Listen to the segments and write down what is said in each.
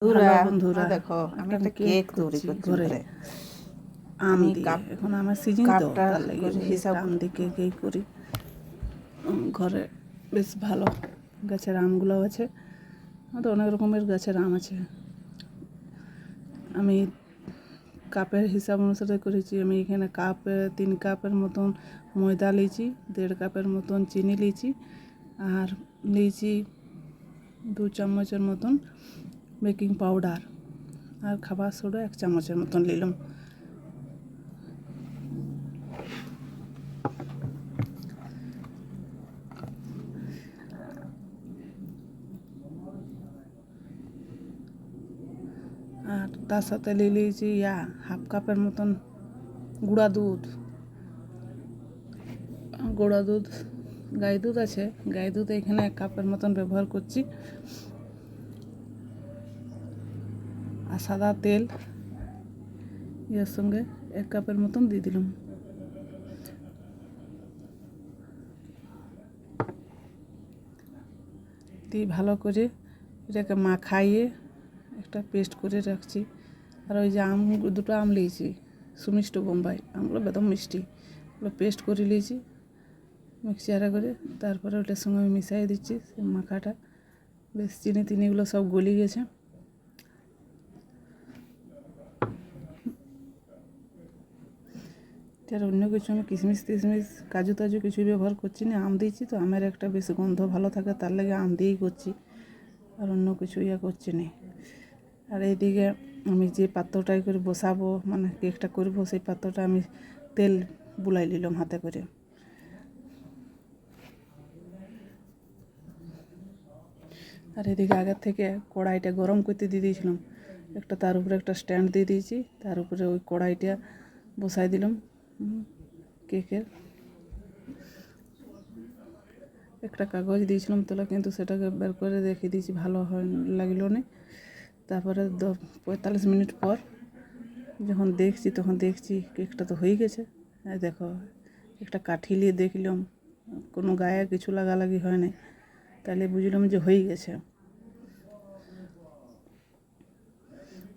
বন্ধুরা বন্ধুরা দেখো আমি একটা একটা কেক তৈরি করছি ঘরে। আম আমি দিয়ে এখন আমার সিজন তো কাপটা তার লাগে করে হিসাব আম দিয়ে কেক করি। ঘরে বেশ ভালো গাছের আমগুলো আছে, আমাদের অনেক রকমের গাছের আম আছে। আমি কাপের হিসাব অনুসারে করেছি। আমি এখানে কাপে 3 কাপের মতন ময়দা লিয়েছি, 1.5 কাপের মতন চিনি লিয়েছি, আর লিয়েছি 2 চামচের মতন বেকিং পাউডার, আর খাবার সোডা 1 চামচের মতন নিলাম। আর তার সাথে নিয়ে নিয়েছি 1/2 কাপের মতন গুঁড়া দুধ। গাই দুধ আছে, গাই দুধ এখানে 1 কাপের মতন ব্যবহার করছি। আর সাদা তেল এর সঙ্গে 1 কাপের মতন দিয়ে দিলাম। দিয়ে ভালো করে এটাকে মাখাইয়ে একটা পেস্ট করে রাখছি। আর ওই যে দুটো আম নিয়েছি, সুমিষ্ট বোম্বাই আমগুলো বেদম মিষ্টি, ওগুলো পেস্ট করে নিয়েছি মিক্সচারে করে। তারপরে ওটার সঙ্গে আমি মিশিয়ে দিচ্ছি সেই মাখাটা। বেশ চিনি টিনিগুলো সব গলে গেছে। আর অন্য কিছু আমি কিশমিশ টিশমিশ কাজু টাজু কিছুই ব্যবহার করছি না। আম দিয়েছি তো, আমের একটা বেশ গন্ধ ভালো থাকে, তার লাগে আম দিয়েই করছি, আর অন্য কিছু করছি না। আর এইদিকে আমি যে পাত্রটাই করে বসাবো, মানে কেকটা করবো, সেই পাত্রটা আমি তেল বুলাই নিলাম হাতে করে। আর এদিকে আগের থেকে কড়াইটা গরম করতে দিয়ে দিয়েছিলাম একটা, তার উপরে একটা স্ট্যান্ড দিয়ে দিয়েছি, তার উপরে ওই কড়াইটা বসাই দিলাম কেকের। একটা কাগজ দিয়েছিলাম তোলা, কিন্তু সেটাকে বের করে রেখে দিয়েছি, ভালো লাগলো না। তারপরে 45 মিনিট পর যখন দেখছি, তখন দেখছি কেকটা তো হয়ে গেছে। দেখো একটা কাঠি নিয়ে দেখলাম, কোনো গায়ে কিছু লাগালাগি হয় না, তাহলে বুঝলাম যে হয়ে গেছে।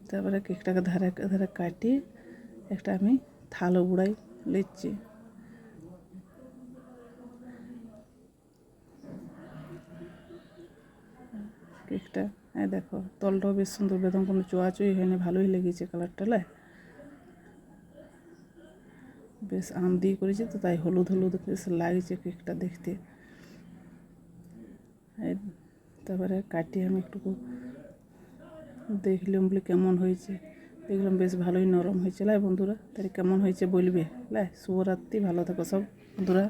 তারপরে কেকটাকে ধারে ধারে কাটি একটা আমি থালো বুড়াই নিচ্ছি। কেকটা দেখো তলটাও বেশ সুন্দর, বেদম কোনো চোয়াচুই হয়নি, ভালোই লেগেছে কালারটা। বেশ আম দিয়ে করেছি তো, তাই হলুদ হলুদ বেশ লাগছে কেকটা দেখতে। তারপরে কাটিয়ে আমি একটু দেখলাম বলে কেমন হয়েছে, দেখলাম বেশ ভালোই নরম হয়েছে। বন্ধুরা তাহলে কেমন হয়েছে বলবে। শুভরাত্রি, ভালো থাকো সব বন্ধুরা।